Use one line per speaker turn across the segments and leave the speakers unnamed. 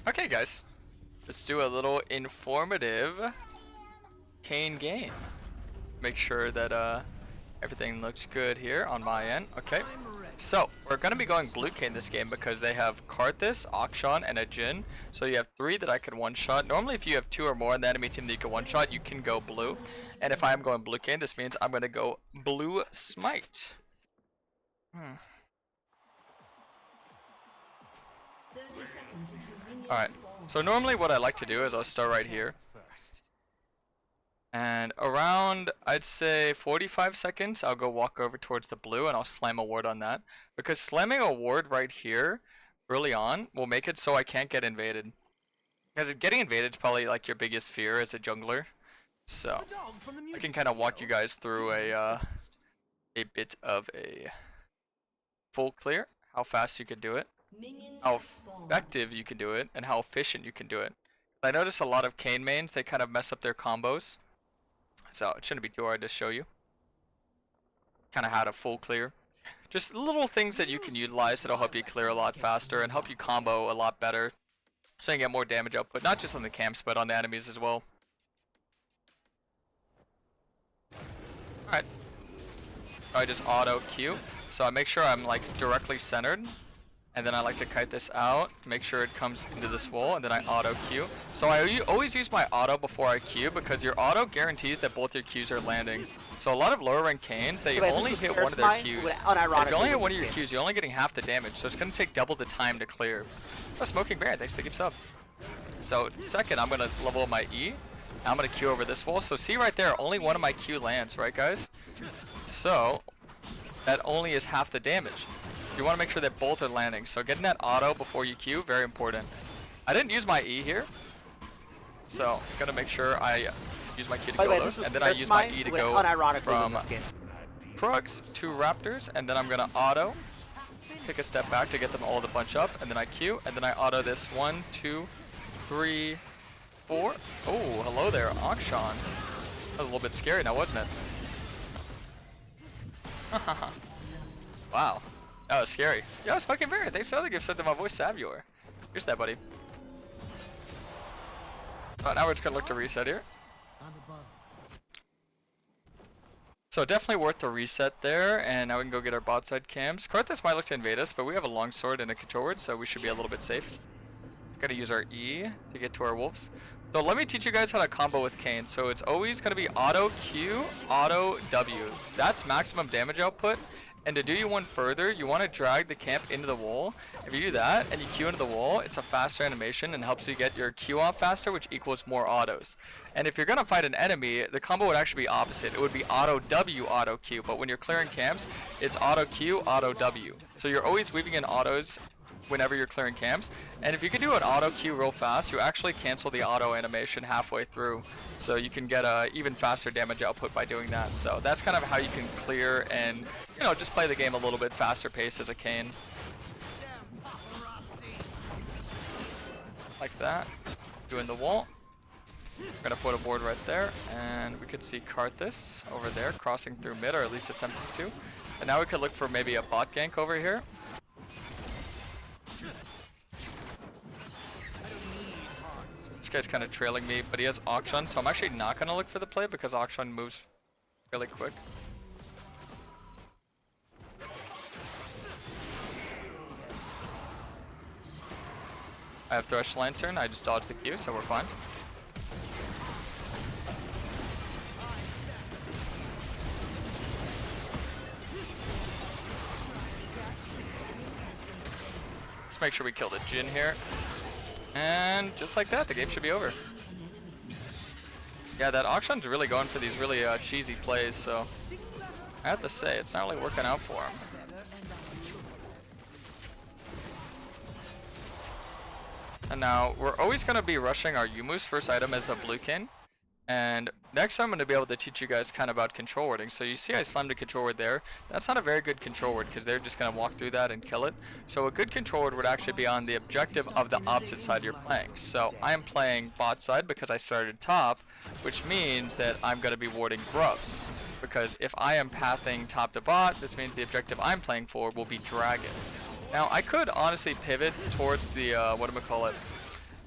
Okay, guys, let's do a little informative Kayn game. Make sure that everything looks good here on my end. Okay, so we're gonna be going blue Kayn this game because they have Karthus, Akshan, and a Jhin. So you have 3 that I could one-shot. Normally, if you have 2 or more in the enemy team that you can one-shot, you can go blue. And if I am going blue Kayn, this means I'm gonna go blue Smite. Alright, so normally what I like to do is I'll start right here. And around, I'd say 45 seconds, I'll go walk over towards the blue and I'll slam a ward on that. Because slamming a ward right here, early on, will make it so I can't get invaded. Because getting invaded is probably like your biggest fear as a jungler. So, I can kind of walk you guys through a bit of a full clear, how fast you could do it, how effective you can do it, and how efficient you can do it. I notice a lot of Kayn mains, they kind of mess up their combos. So it shouldn't be too hard to show you kind of how to full clear. Just little things that you can utilize that'll help you clear a lot faster and help you combo a lot better. So you get more damage output, not just on the camps, but on the enemies as well. Alright. I just auto Q. So I make sure I'm like directly centered. And then I like to kite this out, make sure it comes into this wall, and then I auto Q. So I always use my auto before I Q because your auto guarantees that both your Qs are landing. So a lot of lower rank Kains, they only hit one of their Qs. If you only hit one of your Qs, you're only getting half the damage, so it's going to take double the time to clear. Oh, Smoking Bear, thanks for the gift sub. So second, I'm going to level up my E. I'm going to Q over this wall. So see right there, only one of my Q lands, right guys? So that only is half the damage. You want to make sure that both are landing. So getting that auto before you Q, very important. I didn't use my E here. So I'm going to make sure I use my Q to kill those. And then I use my E to go from Krugs to Raptors. And then I'm going to auto. Take a step back to get them all to bunch up. And then I Q. And then I auto this 1, 2, 3, 4. Oh, hello there, Akshan. That was a little bit scary now, wasn't it? Wow. That was scary. Yo, it's fucking very. Thanks for the gift sent to my voice, Savior. Here's that, buddy. Now we're just gonna look to reset here. So definitely worth the reset there, and now we can go get our bot side camps. Karthus might look to invade us, but we have a long sword and a control word, so we should be a little bit safe. Gotta use our E to get to our wolves. So let me teach you guys how to combo with Kayn. So it's always gonna be auto Q, auto W. That's maximum damage output. And to do you one further, you want to drag the camp into the wall. If you do that and you Q into the wall, it's a faster animation and helps you get your Q off faster, which equals more autos. And if you're going to fight an enemy, the combo would actually be opposite. It would be auto W, auto Q. But when you're clearing camps, it's auto Q, auto W. So you're always weaving in autos whenever you're clearing camps. And if you can do an auto Q real fast, you actually cancel the auto animation halfway through. So you can get a even faster damage output by doing that. So that's kind of how you can clear and, you know, just play the game a little bit faster pace as a Kayn. Like that. Doing the wall. We're gonna put a board right there, and we could see Karthus over there crossing through mid, or at least attempting to. And now we could look for maybe a bot gank over here. This guy's kind of trailing me, but he has Akshan, so I'm actually not gonna look for the play because Akshan moves really quick. I have Thresh Lantern, I just dodged the Q, so we're fine. Let's make sure we kill the Jhin here. And just like that, the game should be over. Yeah, that Akshan's really going for these really cheesy plays, so I have to say, it's not really working out for him. And now, we're always going to be rushing our Yumu's first item as a blue Kayn. And next I'm going to be able to teach you guys kind of about control wording. So you see I slammed a control word there. That's not a very good control word because they're just going to walk through that and kill it. So a good control word would actually be on the objective of the opposite side you're playing. So I am playing bot side because I started top, which means that I'm going to be warding grubs. Because if I am pathing top to bot, this means the objective I'm playing for will be dragon. Now I could honestly pivot towards the,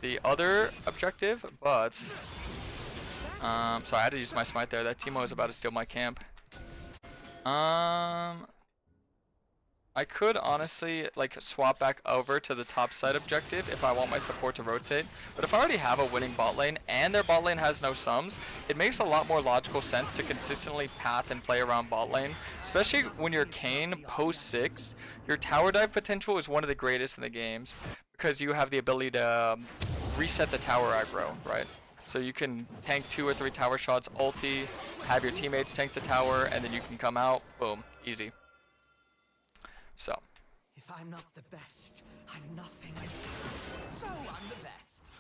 the other objective, but sorry, I had to use my smite there. That Teemo is about to steal my camp. I could honestly like swap back over to the top side objective if I want my support to rotate. But if I already have a winning bot lane and their bot lane has no sums, it makes a lot more logical sense to consistently path and play around bot lane. Especially when you're Kayn post 6, your tower dive potential is one of the greatest in the games because you have the ability to reset the tower aggro, right? So you can tank 2 or 3 tower shots, ulti, have your teammates tank the tower, and then you can come out, boom, easy. So.
If I'm not the best, I'm nothing. So I'm the best.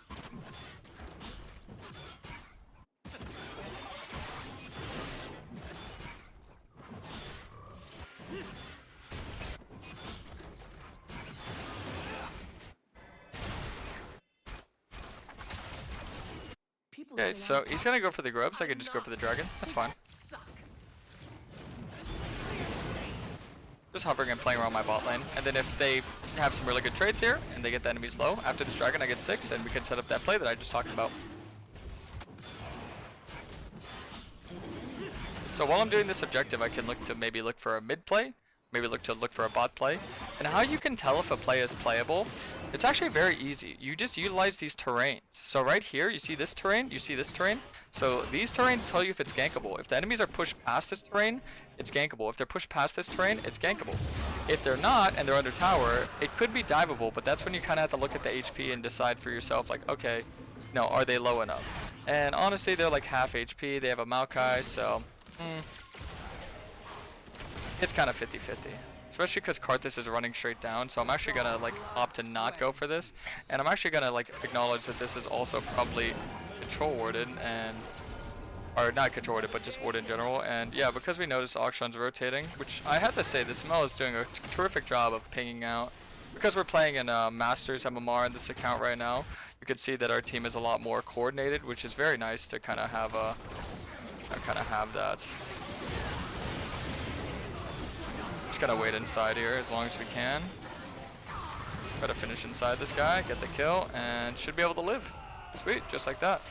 Okay, so he's gonna go for the grubs. I can just go for the dragon. That's fine. Just hovering and playing around my bot lane. And then if they have some really good trades here and they get the enemies low, after this dragon I get 6 and we can set up that play that I just talked about. So while I'm doing this objective, I can look to maybe look for a mid play, maybe look for a bot play. And how you can tell if a play is playable, it's actually very easy. You just utilize these terrains. So right here, you see this terrain, you see this terrain. So these terrains tell you if it's gankable. If the enemies are pushed past this terrain, it's gankable. If they're pushed past this terrain, it's gankable. If they're not and they're under tower, it could be diveable, but that's when you kind of have to look at the HP and decide for yourself, like, okay, no, are they low enough? And honestly, they're like half HP. They have a Maokai, so it's kind of 50-50. Especially because Karthus is running straight down, so I'm actually gonna like opt to not go for this, and I'm actually gonna like acknowledge that this is also probably control warded and, or not control warded, but just warded in general. And yeah, because we noticed Auction's rotating, which I have to say, the Smell is doing a terrific job of pinging out. Because we're playing in Masters MMR in this account right now, you can see that our team is a lot more coordinated, which is very nice to kind of have that. Just gotta wait inside here as long as we can. Try to finish inside this guy, get the kill, and should be able to live. Sweet, just like that.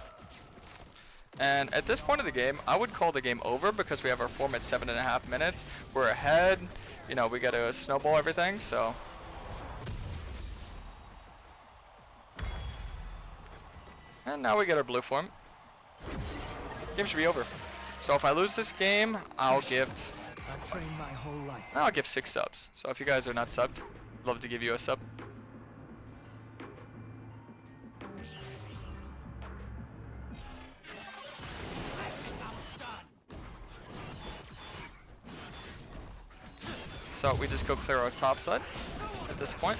And at this point of the game, I would call the game over because we have our form at 7.5 minutes. We're ahead. You know, we gotta snowball everything, so. And now we get our blue form. Game should be over. So if I lose this game, I'll give 6 subs. So if you guys are not subbed, I'd love to give you a sub. So we just go clear our top side at this point.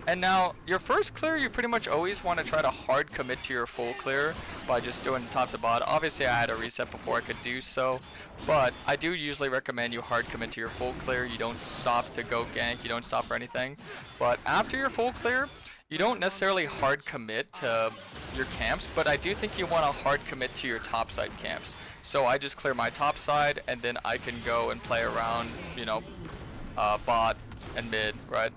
And now, your first clear, you pretty much always want to try to hard commit to your full clear by just doing top to bottom. Obviously, I had a reset before I could do so, but I do usually recommend you hard commit to your full clear. You don't stop to go gank, you don't stop for anything. But after your full clear, you don't necessarily hard commit to your camps, but I do think you want to hard commit to your top side camps. So I just clear my top side, and then I can go and play around, you know, bot and mid, right?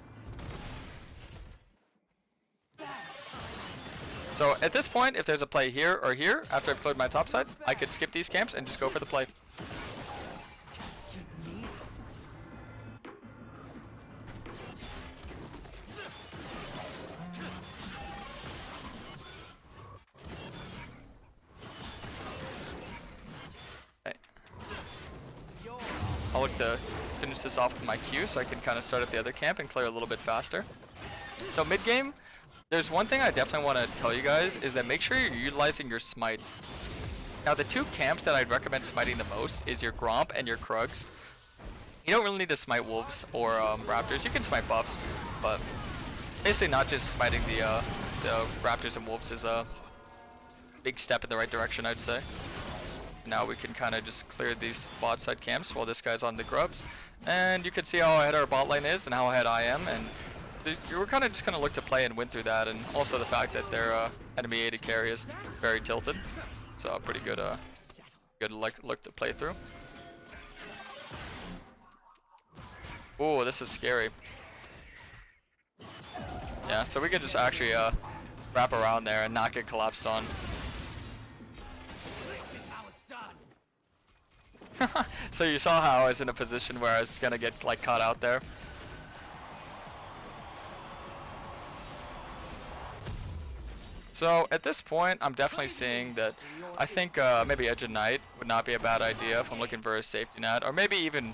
So at this point, if there's a play here or here, after I've cleared my top side, I could skip these camps and just go for the play. Okay. I'll look to finish this off with my Q so I can kind of start at the other camp and clear a little bit faster. So mid game, there's one thing I definitely want to tell you guys is that make sure you're utilizing your smites. Now the two camps that I'd recommend smiting the most is your Gromp and your Krugs. You don't really need to smite wolves or raptors. You can smite buffs, but basically not just smiting the raptors and wolves is a big step in the right direction, I'd say. Now we can kind of just clear these bot side camps while this guy's on the grubs. And you can see how ahead our bot lane is and how ahead I am. And we're kind of just going to look to play and win through that, and also the fact that their enemy AD carry is very tilted, so a pretty good look to play through. Ooh, this is scary. Yeah, so we could just actually wrap around there and not get collapsed on. So you saw how I was in a position where I was gonna get like caught out there. So at this point, I'm definitely seeing that I think maybe Edge of Night would not be a bad idea if I'm looking for a safety net. Or maybe even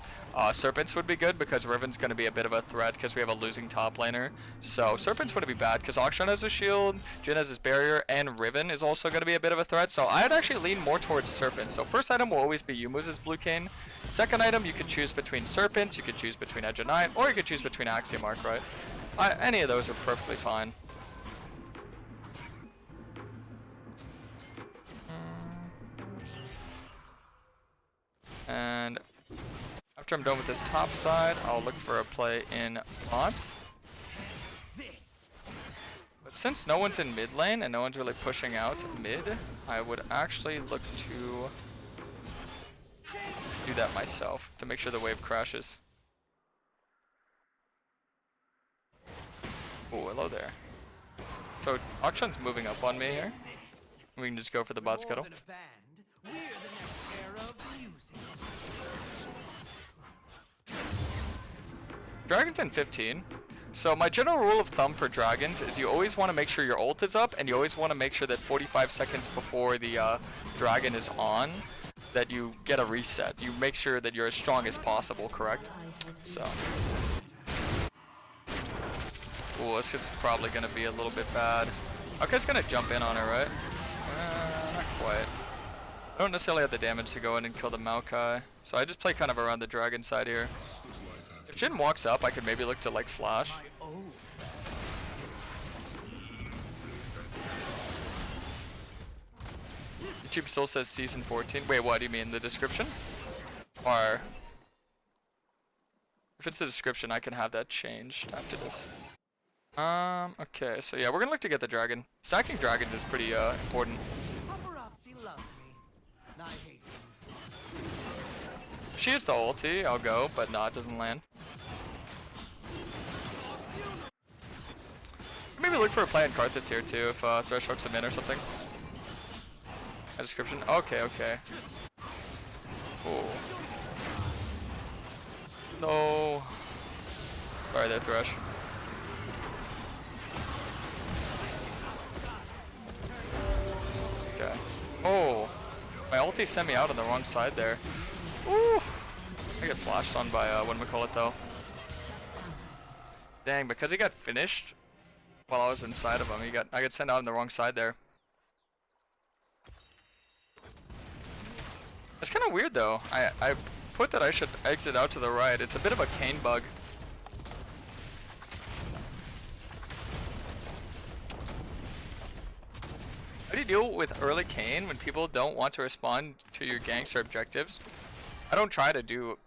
Serpents would be good because Riven's going to be a bit of a threat because we have a losing top laner. So Serpents wouldn't be bad because Akshan has a shield, Jhin has his barrier, and Riven is also going to be a bit of a threat. So I'd actually lean more towards Serpents. So first item will always be Yumu's Blue Kayn. Second item, you could choose between Serpents, you could choose between Edge of Night, or you could choose between Axiom Arc, right? Any of those are perfectly fine. And after I'm done with this top side, I'll look for a play in bot. But since no one's in mid lane and no one's really pushing out mid, I would actually look to do that myself to make sure the wave crashes. Oh, hello there. So Akshan's moving up on me here. We can just go for the bot scuttle. Dragon's in 15. So my general rule of thumb for dragons is you always want to make sure your ult is up, and you always want to make sure that 45 seconds before the dragon is on, that you get a reset. You make sure that you're as strong as possible, correct? So. Ooh, this is probably going to be a little bit bad. Okay, going to jump in on her, right? Not quite. I don't necessarily have the damage to go in and kill the Maokai, so I just play kind of around the dragon side here. If Jhin walks up, I could maybe look to like flash. YouTube still says season 14. Wait, what do you mean? The description? Or if it's the description, I can have that changed after this. Okay, so yeah, we're gonna look to get the dragon. Stacking dragons is pretty important. If she hits the ulti, I'll go, but no, it doesn't land. Maybe look for a play in Karthus here too, if Thresh hooks him in or something. A description? Okay, okay. Oh. No. Sorry there, Thresh. Okay. Oh. My ulti sent me out on the wrong side there. Ooh. I get flashed on by, whatchamacallit though. Dang, because he got finished while I was inside of him, I got sent out on the wrong side there. It's kind of weird though. I put that I should exit out to the right. It's a bit of a Kayn bug. How do you deal with early Kayn when people don't want to respond to your ganks or objectives? I don't try to do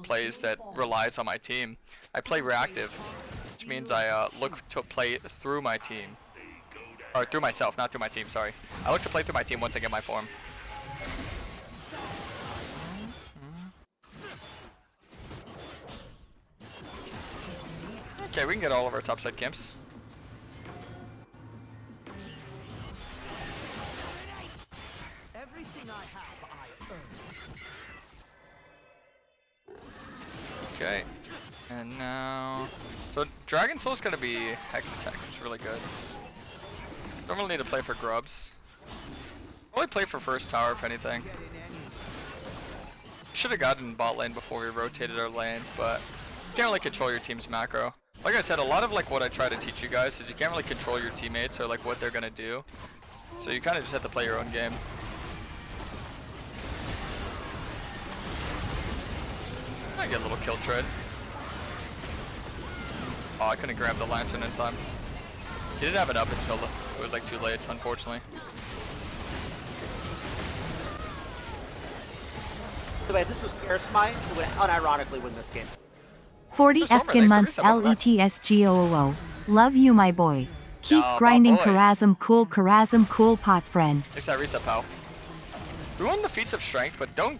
plays that relies on my team. I play reactive, which means I look to play through my team. Or through myself, not through my team, sorry. I look to play through my team once I get my form. Okay, we can get all of our topside camps.
Everything I have, I earned.
Okay, and now, so Dragon Soul's gonna be Hex Tech, which is really good. Don't really need to play for grubs. Only play for first tower if anything. Should have gotten bot lane before we rotated our lanes, but you can't really control your team's macro. Like I said, a lot of like what I try to teach you guys is you can't really control your teammates or like what they're gonna do. So you kind of just have to play your own game. I get a little kill trade. Oh, I couldn't grab the lantern in time. He didn't have it up until it was like too late, unfortunately.
By the way, if this was Karasmai, it would unironically win this game.
40 Efkin months LETSGOOO. Love you, my boy. Keep grinding, Karasm cool pot friend.
Thanks that reset, pal. We won the feats of strength, but don't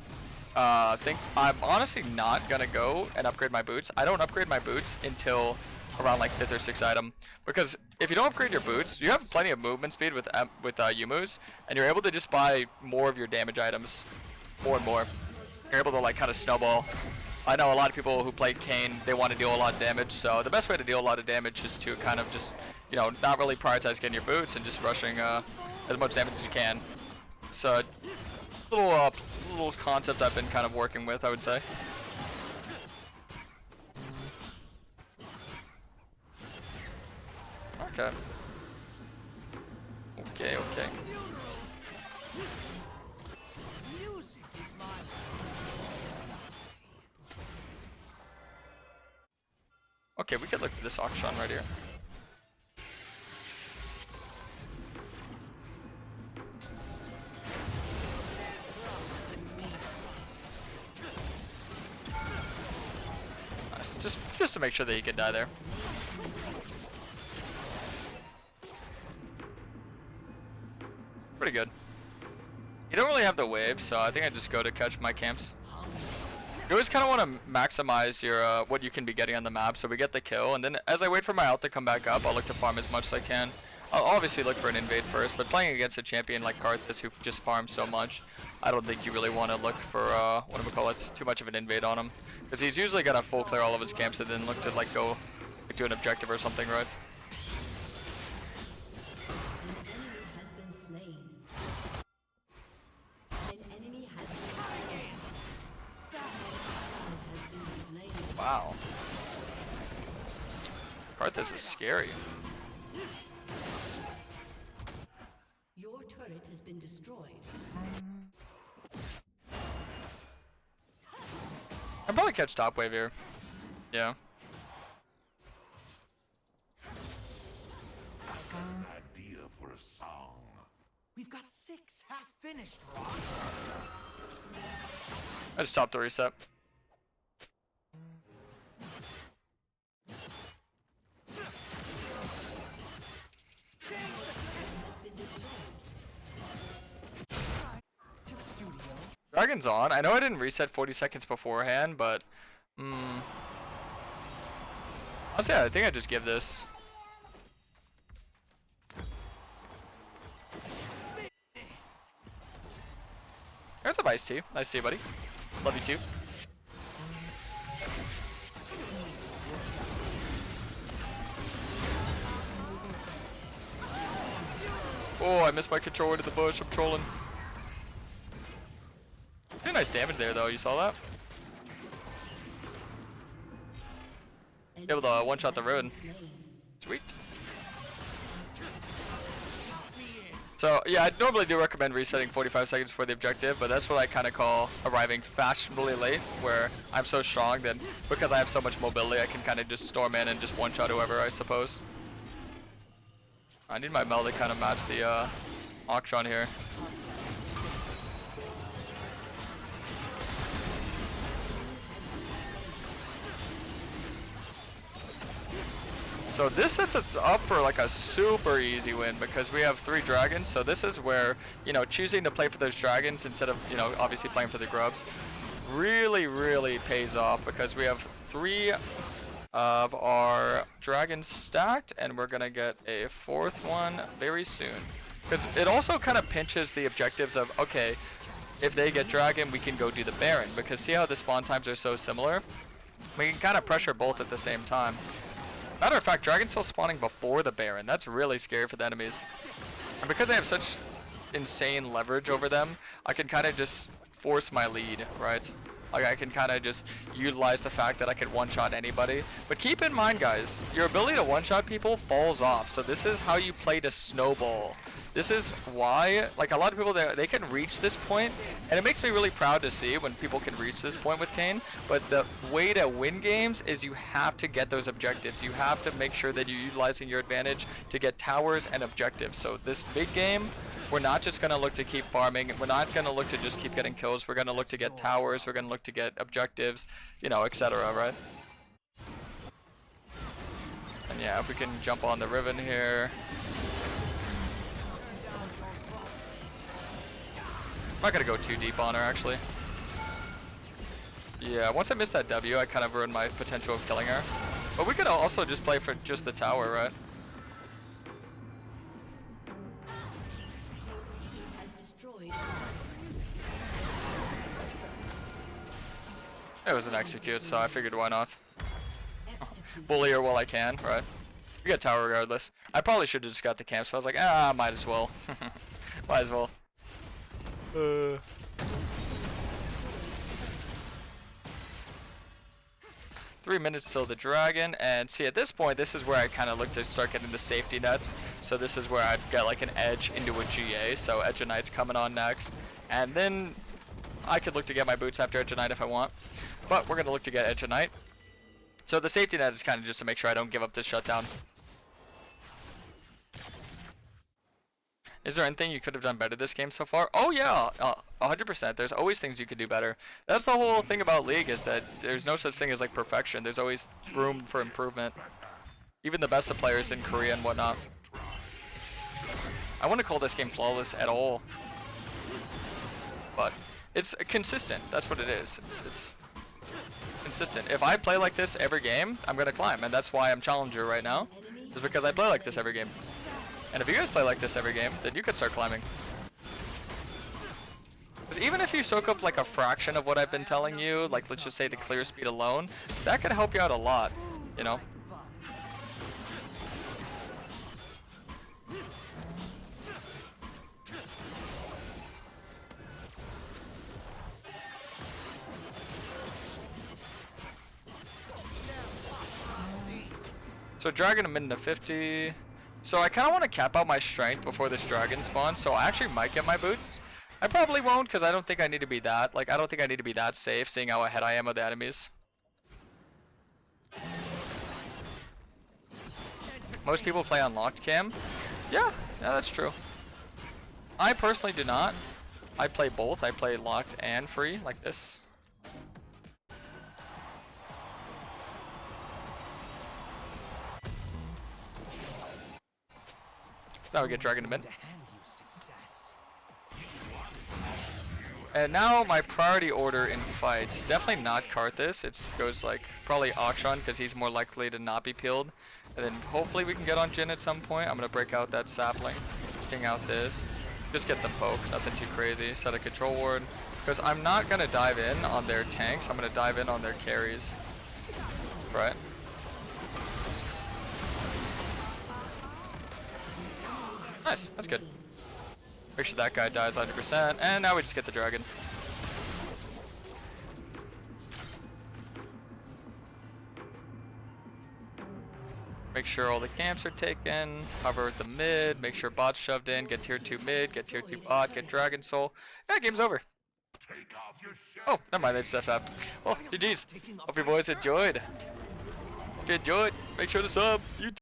think I'm honestly not gonna go and upgrade my boots. I don't upgrade my boots until around like 5th or 6th item, because if you don't upgrade your boots, you have plenty of movement speed with Yumus, and you're able to just buy more of your damage items, more and more. You're able to like kind of snowball. I know a lot of people who play Kayn, they want to deal a lot of damage, so the best way to deal a lot of damage is to kind of just, you know, not really prioritize getting your boots and just rushing as much damage as you can. So little concept I've been kind of working with, I would say. Okay. Okay. Okay, we could look at this auction right here. Nice. Just to make sure that he can die there. Pretty good. You don't really have the wave, so I think I just go to catch my camps. You always kind of want to maximize your what you can be getting on the map, so we get the kill, and then as I wait for my ult to come back up, I'll look to farm as much as I can. I'll obviously look for an invade first, but playing against a champion like Karthus who just farms so much, I don't think you really want to look for too much of an invade on him, because he's usually gonna full clear all of his camps and then look to like go do an objective or something, right? Wow. Karthus is scary.
Your turret has been destroyed.
I'll probably catch top wave here. Yeah.
Idea for a song.
We've got 6 half-finished, Rock.
I just stopped the reset. Dragon's on. I know I didn't reset 40 seconds beforehand, but honestly, I think I just give this. There's a Ice Tea. Nice to see you, buddy. Love you too. Oh, I missed my control into the bush. I'm trolling. Pretty nice damage there, though. You saw that? Able to one-shot the ruin. Sweet. So, yeah, I normally do recommend resetting 45 seconds before the objective, but that's what I kind of call arriving fashionably late, where I'm so strong that because I have so much mobility, I can kind of just storm in and just one-shot whoever, I suppose. I need my Mel to kind of match the Auction here. So this sets us up for like a super easy win because we have 3 dragons. So this is where, you know, choosing to play for those dragons instead of, you know, obviously playing for the grubs really pays off because we have 3 of our dragons stacked and we're gonna get a 4th one very soon. Because it also kind of pinches the objectives of, okay, if they get dragon, we can go do the Baron. Because see how the spawn times are so similar? We can kind of pressure both at the same time. Matter of fact, dragon's still spawning before the Baron. That's really scary for the enemies. And because I have such insane leverage over them, I can kind of just force my lead, right? Like I can kind of just utilize the fact that I can one-shot anybody. But keep in mind, guys, your ability to one-shot people falls off. So this is how you play to snowball. This is why, like a lot of people, they can reach this point, and it makes me really proud to see when people can reach this point with Kayn. But the way to win games is you have to get those objectives. You have to make sure that you're utilizing your advantage to get towers and objectives. So this big game, we're not just going to look to keep farming. We're not going to look to just keep getting kills. We're going to look to get towers. We're going to look to get objectives, you know, etc., right? And yeah, if we can jump on the Riven here. I'm not going to go too deep on her, actually. Yeah, once I missed that W, I kind of ruined my potential of killing her. But we could also just play for just the tower, right?
Has destroyed.
It was an execute, so I figured why not.
Execute.
Bully her while I can, right? We get tower regardless. I probably should have just got the camp, so I was like, ah, might as well. Might as well. 3 minutes till the dragon, and see at this point, this is where I kind of look to start getting the safety nets. So this is where I'd get like an edge into a GA, so Edge of Night's coming on next. And then I could look to get my boots after Edge of Night if I want. But we're going to look to get Edge of Night. So the safety net is kind of just to make sure I don't give up this shutdown. Is there anything you could have done better this game so far? Oh yeah, 100%. There's always things you could do better. That's the whole thing about League, is that there's no such thing as like perfection. There's always room for improvement. Even the best of players in Korea and whatnot. I wouldn't call this game flawless at all. But it's consistent. That's what it is. It's consistent. If I play like this every game, I'm going to climb. And that's why I'm Challenger right now. Is because I play like this every game. And if you guys play like this every game, then you could start climbing. Because even if you soak up like a fraction of what I've been telling you, like let's just say the clear speed alone, that could help you out a lot, you know? So dragon a minute to 50. So I kind of want to cap out my strength before this dragon spawns, so I actually might get my boots. I probably won't, because I don't think I need to be that. Like, I don't think I need to be that safe, seeing how ahead I am of the enemies. Most people play on locked cam. Yeah, that's true. I personally do not. I play both. I play locked and free, like this. Now we get dragon to mid. And now my priority order in fights, definitely not Karthus. It goes like probably Akshan, because he's more likely to not be peeled. And then hopefully we can get on Jhin at some point. I'm going to break out that sapling, king out this. Just get some poke, nothing too crazy. Set a control ward. Because I'm not going to dive in on their tanks, I'm going to dive in on their carries. Right? Nice, that's good. Make sure that guy dies 100%, and now we just get the dragon. Make sure all the camps are taken, cover the mid, make sure bot's shoved in, get tier 2 mid, get tier 2 bot, get dragon soul. Yeah, game's over. Oh, never mind, they stepped up. Well, GG's. Hope you boys enjoyed. If you enjoyed, make sure to sub.